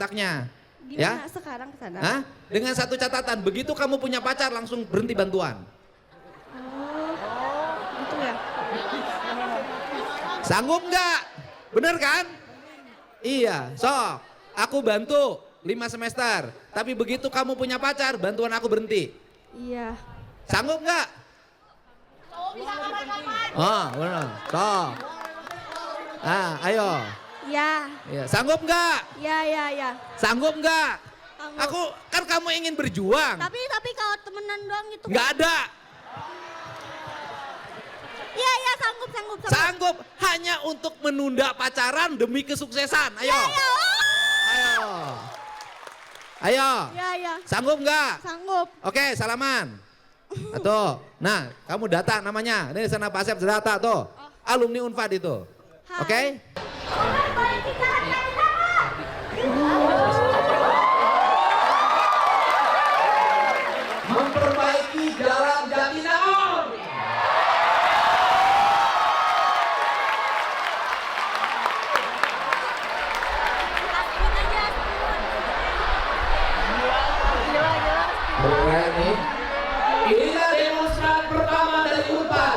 taknya. Gimana Ya? sekarang kesana? Hah? Dengan satu catatan, begitu kamu punya pacar langsung berhenti bantuan. Oh, gitu ya. Sanggup nggak? Bener kan? Iya, sok. Aku bantu 5 semester. Tapi begitu kamu punya pacar, bantuan aku berhenti. Iya. Sanggup nggak? Oh, bener. Sok. Ayo. Ya. Iya. Sanggup nggak? Ya. Sanggup nggak? Sanggup. Aku kan kamu ingin berjuang. Tapi kalau temenan doang gitu. Nggak ada. Iya, sanggup. Sanggup hanya untuk menunda pacaran demi kesuksesan. Ayo. Ya. Ayo. Ya. Sanggup nggak? Sanggup. Oke, salaman. Tuh. Nah, kamu data namanya. Ini sana Pak Asep data tuh. Alumni Unpad itu. Oke? Memperbaiki jalan Jatinangor. Keren nih. Inilah demonstran pertama dari Unpad.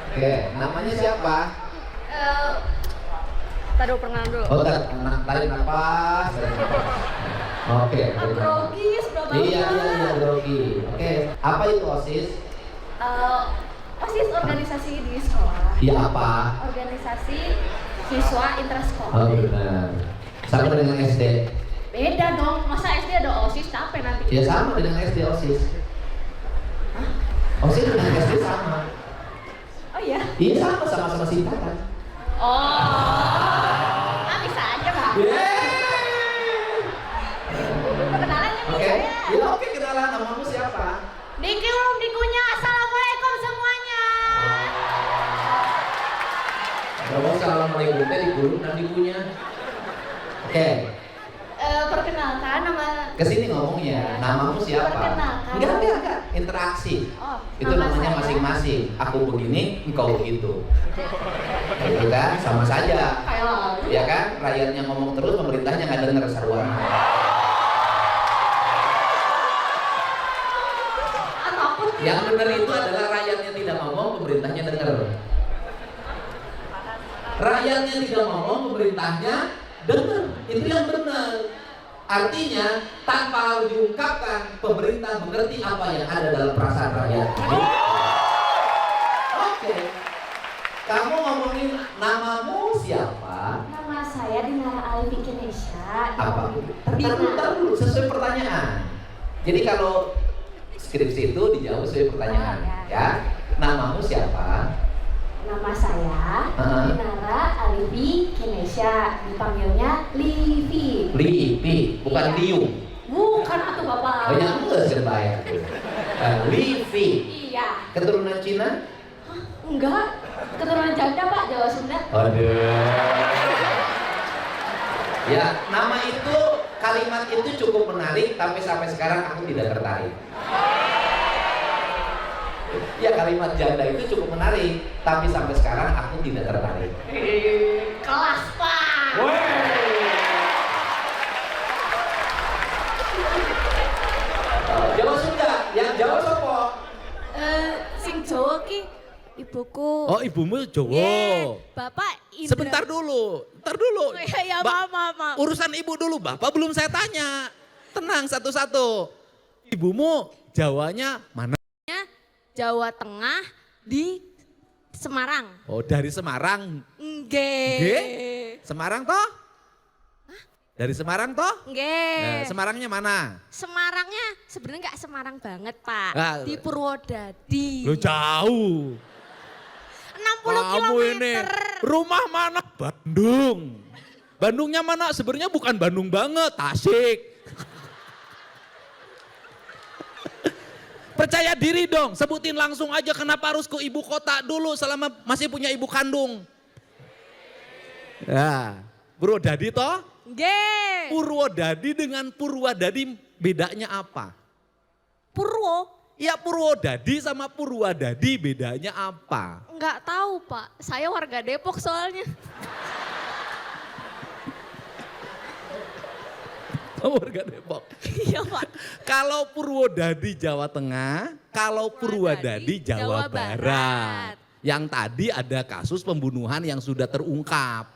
Oke, namanya siapa? Taruh perkenalan dulu. Oh, tarik napas. Oke. Grogi, seberapa Iya, grogi. Oke, apa itu OSIS? OSIS organisasi di sekolah. Iya apa? Organisasi siswa intrasekolah. Oh benar. Sama dengan SD. Beda dong, masa SD ada OSIS capek nanti. Ya sama dengan SD OSIS. OSIS dengan SD sama. Oh iya? Iya sama singkatan. Oh, bisa aja Pak. Perkenalan nih Oke. saya. Ya oke, kenalan, namamu siapa? Diki ulum dikunya, assalamualaikum semuanya. Kalau assalamualaikum teh digulung dan dikunya. Oke. Perkenalkan nama. Kesini ngomongnya, namamu siapa? Perkenalkan. Enggak. Interaksi. Oh, Itu nama namanya saya. masing-masing. Aku begini, engkau begitu. Itu kan sama saja. Kayak Ya kan, rakyatnya ngomong terus, pemerintahnya nggak dengar seruan. takut. Yang benar itu adalah rakyatnya tidak ngomong, pemerintahnya dengar. Rakyatnya tidak ngomong, pemerintahnya dengar. Itu yang benar. Artinya tanpa harus diungkapkan, pemerintah mengerti apa yang ada dalam perasaan rakyat. Oke. Kamu ngomongin namamu siapa? Nama saya Dinara Ali Indonesia. Apa? Bentar dulu, sesuai pertanyaan. Jadi kalau skripsi itu dijawab sesuai pertanyaan, ya. Namamu siapa? Nama saya Dinara Alifi Kinesha, dipanggilnya Livi. Livi, bukan Iya. Liu. Bukan atuh Bapak. Oh yang enggak sebaya. Livi. Iya. Keturunan Cina? Hah, enggak. Keturunan janda Pak, Jawa Sunda. Aduh. Ya, nama itu, kalimat itu cukup menarik, tapi sampai sekarang aku tidak tertarik. Ya, kalimat janda itu cukup menarik, tapi sampai sekarang aku tidak tertarik. Kelas Pak. Jawa Sunda, yang Jawa sopo? Sing Jawa ki ibuku. Oh, ibumu Jawa. Bapak Indra. Sebentar dulu, ntar dulu. Ya, maaf. Urusan ibu dulu, bapak belum saya tanya. Tenang satu-satu. Ibumu Jawanya mana? Jawa Tengah di Semarang. Oh, dari Semarang. Nggih. Semarang toh? Dari Semarang toh? Nggih. Nah, Semarangnya mana? Semarangnya sebenarnya nggak Semarang banget Pak. Ah. Di Purwodadi. Lo jauh. 60 Kamu ini kilometer. rumah mana? Bandung. Bandungnya mana? Sebenarnya bukan Bandung banget, Tasik. Percaya diri dong, sebutin langsung aja kenapa harus ke ibu kota dulu selama masih punya ibu kandung. Ya, Purwodadi toh? Nggih. Purwodadi dengan Purwadadi bedanya apa? Purwo Ya Purwodadi sama Purwadadi bedanya apa? Nggak tahu Pak, saya warga Depok soalnya. Warga Depok. Iya Pak. Kalau Purwodadi Jawa Tengah, kalau Purwadadi Jawa Barat. Yang tadi ada kasus pembunuhan yang sudah terungkap.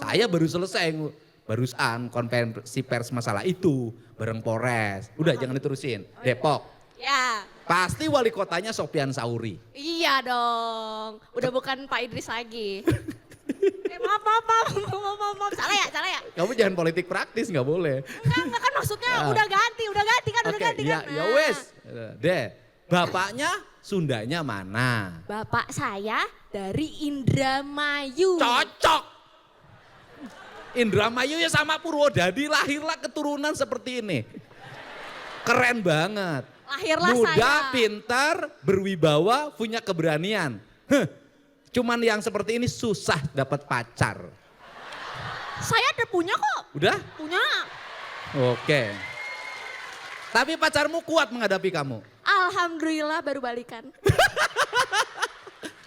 Saya baru selesai barusan konferensi pers masalah itu bareng Polres. Udah jangan diterusin. Depok. Ya. Pasti wali kotanya Sopyan Sauri. Iya dong. Udah bukan Pak Idris lagi. Maaf. Salah ya. Kamu jangan politik praktis, nggak boleh. Enggak kan maksudnya udah ganti kan, udah ganti ya, kan. ya wes. Deh, bapaknya Sundanya mana? Bapak saya dari Indramayu. Cocok. Indramayu ya sama Purwodadi, lahirlah keturunan seperti ini. Keren banget. Lahirlah Muda, saya. pintar, berwibawa, punya keberanian. Cuman yang seperti ini susah dapat pacar. Saya ada punya kok. Udah? Punya. Oke. Tapi pacarmu kuat menghadapi kamu? Alhamdulillah baru balikan.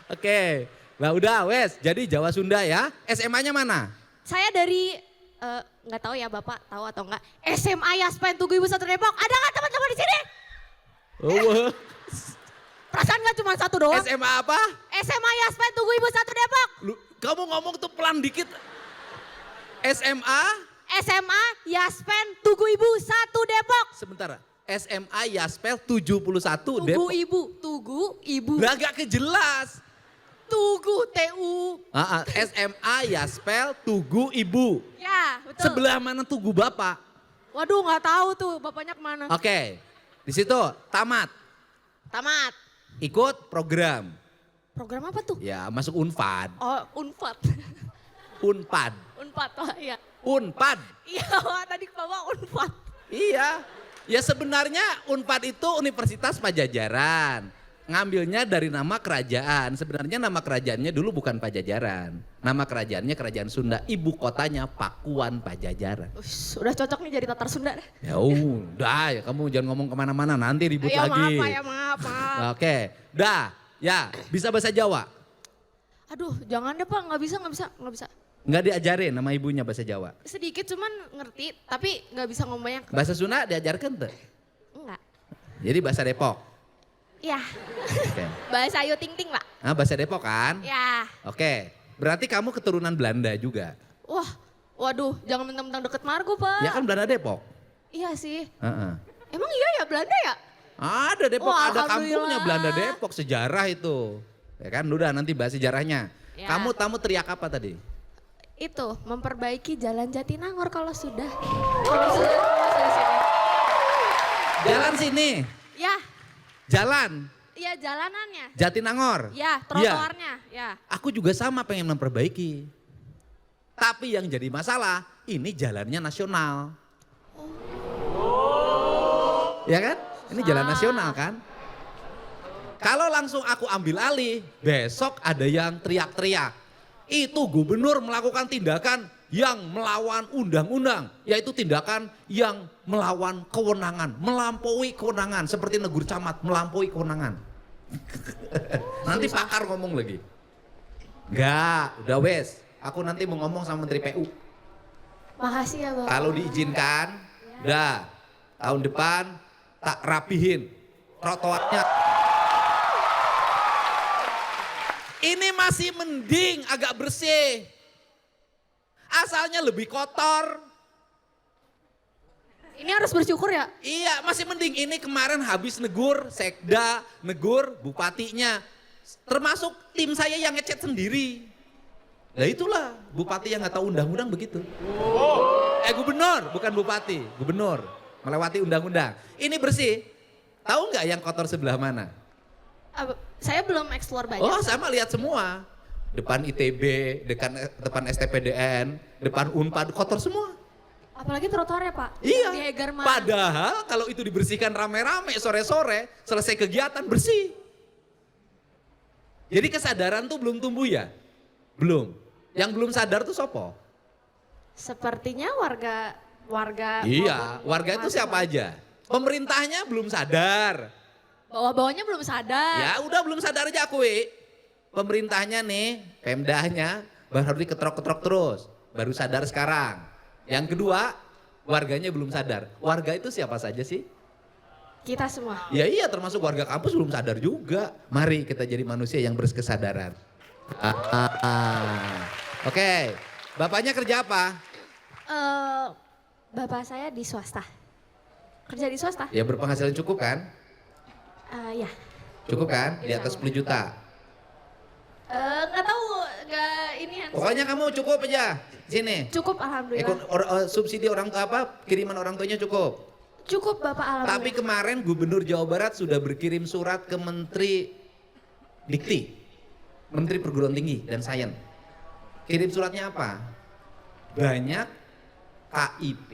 Oke. Nah udah wes, jadi Jawa Sunda ya. SMA-nya mana? Saya dari nggak tahu ya Bapak tahu atau enggak. SMA Yaspen Tugu Ibu Satu Depok. Ada nggak teman-teman di sini? Oh. Perasaan nggak cuma satu doang. SMA apa? SMA Yaspen Tugu Ibu Satu Depok. Lu, kamu ngomong tuh pelan dikit. SMA? SMA Yaspen Tugu Ibu Satu Depok. Sebentar. SMA Yaspel 71 Tugu Depok. Ibu, Tugu Ibu. Lah gak kejelas. Tugu TU. SMA Yaspel Tugu Ibu. Ya, betul. Sebelah mana Tugu Bapak? Waduh, nggak tahu tuh bapaknya kemana. Oke. Di situ tamat. Tamat. Ikut program. Program apa tuh? Ya masuk Unpad. Oh, Unpad. Unpad. Unpad, oh iya. Unpad. Iya, Wak, tadi bawa Unpad. Iya. Ya sebenarnya Unpad itu Universitas Pajajaran. Ngambilnya dari nama kerajaan. Sebenarnya nama kerajaannya dulu bukan Pajajaran. Nama kerajaannya Kerajaan Sunda. Ibu kotanya Pakuan Pajajaran. Udah cocok nih jadi Tatar Sunda. Ya udah ya kamu jangan ngomong kemana-mana nanti ribut Ya lagi. maaf, Pak, ya maaf. Oke, dah. Ya, bisa bahasa Jawa? Aduh, jangan deh Pak, nggak bisa. Nggak diajarin nama ibunya bahasa Jawa? Sedikit cuman ngerti, tapi nggak bisa ngomongnya. Bahasa Sunda diajarkan tuh? Enggak. Jadi bahasa Depok? Ya, Oke. bahasa Ayu Ting Ting Pak. Nah, bahasa Depok kan? Ya. Oke, berarti kamu keturunan Belanda juga? Wah, waduh, jangan mentang-mentang deket Margo Pak. Ya kan Belanda Depok? Iya sih. Heeh. Emang iya ya Belanda ya? Ada Depok, Wah, ada kampungnya alhamdulillah. Belanda Depok, sejarah itu. Ya kan, udah nanti bahas sejarahnya. Ya. Kamu teriak apa tadi? Itu, memperbaiki jalan Jatinangor kalau sudah. Kalau sudah di sini. Jalan sini, Ya, jalan iya jalanannya. Jatinangor. Ya, trotoarnya. Ya. Aku juga sama pengen memperbaiki. Tapi yang jadi masalah, ini jalannya nasional. Ya kan? Ini jalan nasional kan? Kalau langsung aku ambil alih, besok ada yang teriak-teriak. Itu gubernur melakukan tindakan yang melawan undang-undang. Yaitu tindakan yang melawan kewenangan, melampaui kewenangan. Seperti negur camat, melampaui kewenangan. Nanti pakar ngomong lagi. Enggak, udah wes. Aku nanti mau ngomong sama Menteri PU. Makasih ya Bapak. Kalau diizinkan, udah tahun depan tak rapihin trotoarnya. Ini masih mending agak bersih. Asalnya lebih kotor. Ini harus bersyukur ya? Iya, masih mending. Ini kemarin habis negur sekda, negur bupatinya. Termasuk tim saya yang ngechat sendiri. Nah itulah bupati yang nggak tahu undang-undang begitu. Gubernur, bukan bupati, gubernur melewati undang-undang. Ini bersih. Tahu nggak yang kotor sebelah mana? Saya belum explore banyak. Oh, sama lihat semua. Depan ITB, depan STPDN, depan Unpad kotor semua. Apalagi trotoarnya Pak. Iya. Di Egarman. Padahal kalau itu dibersihkan rame-rame sore-sore, selesai kegiatan bersih. Jadi kesadaran tuh belum tumbuh ya? Belum. Yang belum sadar tuh sopo? Sepertinya warga. Iya, warga itu siapa aja? Pemerintahnya belum sadar. Bawah-bawahnya belum sadar. Ya udah belum sadar aja akui. Pemerintahnya nih, Pemdanya baru diketrok-ketrok terus. Baru sadar sekarang. Yang kedua, warganya belum sadar. Warga itu siapa saja sih? Kita semua. Ya iya termasuk warga kampus belum sadar juga. Mari kita jadi manusia yang berkesadaran. Oke, bapaknya kerja apa? Bapak saya di swasta. Kerja di swasta? Ya berpenghasilan cukup kan? Ya. Cukup kan? Di atas 10 juta. Nggak tahu, nggak ini. Pokoknya kamu cukup aja. Sini. Cukup alhamdulillah. Subsidi orang tua apa? Kiriman orang tuanya cukup. Cukup Bapak alhamdulillah. Tapi kemarin Gubernur Jawa Barat sudah berkirim surat ke Menteri Dikti. Menteri Perguruan Tinggi dan Sains. Kirim suratnya apa? Banyak KIP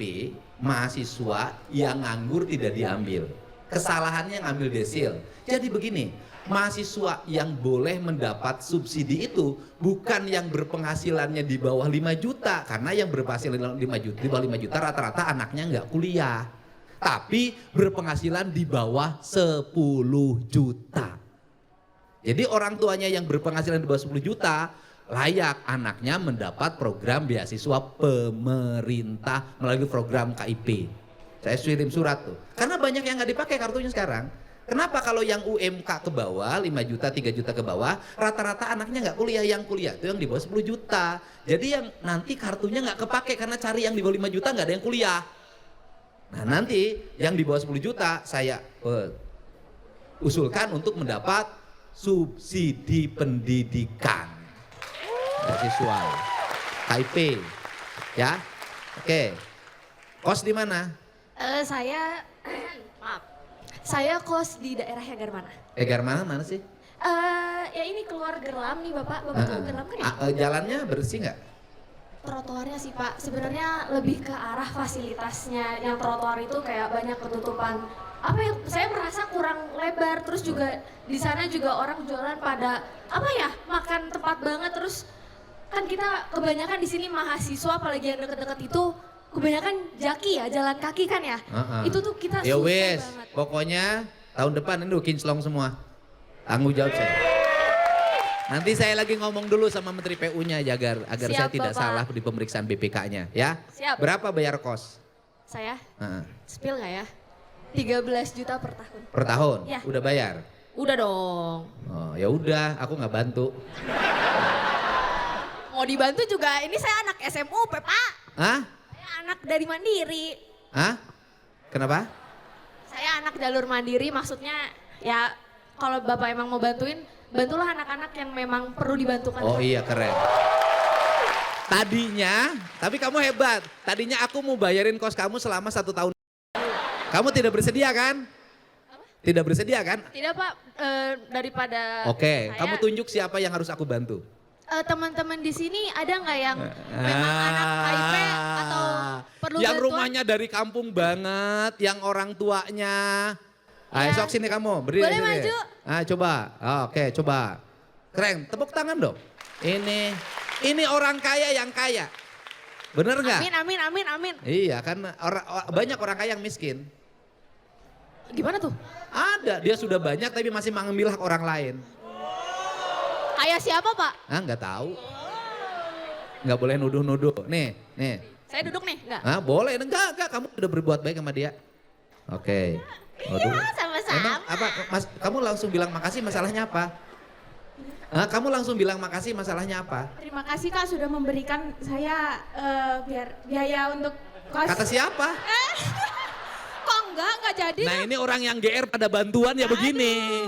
mahasiswa yang nganggur tidak diambil. Kesalahannya ngambil desil. Jadi begini, mahasiswa yang boleh mendapat subsidi itu bukan yang berpenghasilannya di bawah 5 juta. Karena yang berpenghasilan 5 juta, di bawah 5 juta rata-rata anaknya nggak kuliah. Tapi berpenghasilan di bawah 10 juta. Jadi orang tuanya yang berpenghasilan di bawah 10 juta layak anaknya mendapat program beasiswa pemerintah melalui program KIP. Saya kirim surat tuh. Karena banyak yang nggak dipakai kartunya sekarang. Kenapa kalau yang UMK ke bawah 5 juta, 3 juta ke bawah, rata-rata anaknya nggak kuliah, yang kuliah itu yang di bawah 10 juta. Jadi yang nanti kartunya nggak kepake karena cari yang di bawah 5 juta nggak ada yang kuliah. Nah nanti yang di bawah 10 juta saya usulkan untuk mendapat subsidi pendidikan. Beasiswa. KIP. Ya. Oke. Kos di mana? Maaf. Saya kos di daerah Egar mana? Egar mana sih? Ya ini keluar Gerlam nih Bapak. Bapak tahu Gerlam kan ya? Jalannya bersih nggak? Trotoarnya sih Pak, sebenarnya lebih ke arah fasilitasnya. Yang trotoar itu kayak banyak ketutupan. Apa ya? Saya merasa kurang lebar. Terus juga di sana juga orang jualan pada apa ya? Makan tepat banget. Terus kan kita kebanyakan di sini mahasiswa, apalagi yang deket-deket itu kebanyakan jaki ya, jalan kaki kan ya. Itu tuh kita ya susah wes, banget. pokoknya tahun depan ini kinclong semua. Tanggung jawab saya. Nanti saya lagi ngomong dulu sama Menteri PU-nya agar Siap, saya tidak Bapak. salah di pemeriksaan BPK-nya ya. Siap. Berapa bayar kos? Saya Heeh. spill nggak ya? 13 juta per tahun. Per tahun? Ya. Udah bayar? Udah dong. Oh ya udah, aku nggak bantu. Mau dibantu juga, ini saya anak SMUP Pak. Hah? Saya anak dari Mandiri. Hah? Kenapa? Saya anak jalur Mandiri, maksudnya ya kalau Bapak emang mau bantuin, bantulah anak-anak yang memang perlu dibantukan. Oh iya keren. Tadinya, tapi kamu hebat. Tadinya aku mau bayarin kos kamu selama 1 tahun. Kamu tidak bersedia kan? Tidak bersedia kan? Tidak Pak, daripada Oke, saya, kamu tunjuk siapa yang harus aku bantu. teman-teman di sini ada nggak yang memang anak KIP atau perlu yang bantuan? rumahnya dari kampung banget, yang orang tuanya. Ayo Ya. sok sini kamu, berdiri. Boleh sini. maju? Coba, oke coba. Keren, tepuk tangan dong. Ini orang kaya yang kaya. Bener nggak? Amin. Iya kan banyak orang kaya yang miskin. Gimana tuh? Ada, dia sudah banyak tapi masih mengambil hak orang lain. Kayak siapa Pak? Nggak tahu. Nggak boleh nuduh-nuduh. Nih. Saya duduk nih, enggak? Boleh, enggak, kamu udah berbuat baik sama dia. Oke. Waduh. Iya, sama-sama. Emang apa, kamu langsung bilang makasih masalahnya apa? Kamu langsung bilang makasih masalahnya apa? Terima kasih Kak sudah memberikan saya biaya untuk kos. Kata siapa? Kok enggak jadi? Nah ini orang yang GR pada bantuan ya begini.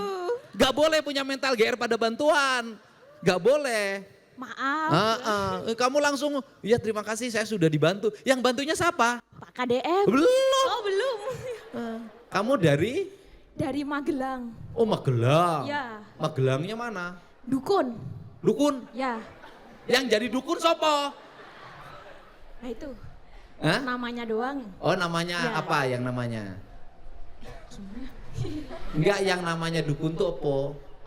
Gak boleh punya mental GR pada bantuan. Gak boleh. Maaf. Kamu langsung, ya terima kasih saya sudah dibantu. Yang bantunya siapa? Pak KDM. Belum. Oh belum. Kamu dari? Dari Magelang. Oh Magelang. Ya. Magelangnya mana? Dukun. Dukun. Ya. Yang jadi dukun sopo? Nah itu. Hah? Namanya doang. Oh namanya Ya. apa yang namanya? Enggak, yang namanya dukun tuh apa?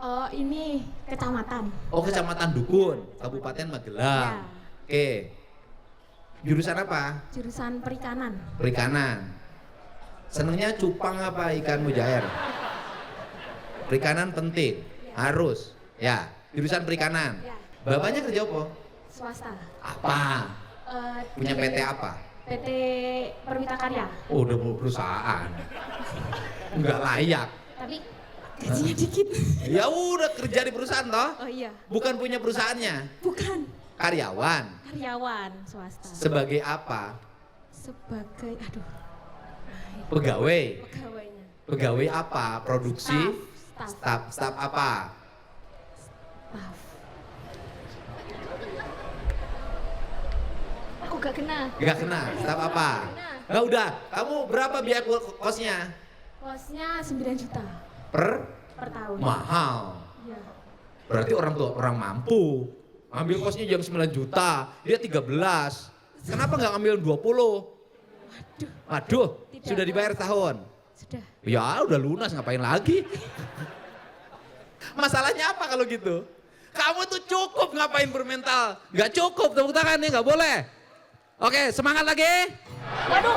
Oh ini kecamatan. Oh kecamatan Dukun, Kabupaten Magelang. Ya. Oke. Jurusan apa? Jurusan perikanan. Perikanan. Senengnya cupang apa ikan mujair? Perikanan penting, harus. Ya, jurusan perikanan. Ya. Bapaknya kerja apa? Swasta. Apa? Punya PT apa? PT Perwita Karya. Oh, udah mau perusahaan. Enggak layak. Tapi gajinya dikit. Ya udah kerja di perusahaan toh? Oh iya, Bukan punya perusahaannya. bukan Karyawan. karyawan swasta. Sebagai apa? Sebagai, aduh, Pegawai. pegawainya. Pegawai apa? Produksi? Staff. Staf apa? Staff. Aku gak kena. Gak kena. Staf apa? Nah udah, kamu berapa biaya kosnya? Kosnya 9 juta Per per tahun. mahal. Iya. Berarti orang tua orang mampu. Ambil kosnya jam 9 juta, dia 13. Kenapa nggak ambil 20? Waduh, Tidak. sudah dibayar tahun. Sudah. Ya udah lunas, ngapain lagi? Masalahnya apa kalau gitu? Kamu tuh cukup ngapain bermental? Nggak cukup, tepuk tangan nih, nggak boleh. Oke, semangat lagi. Waduh,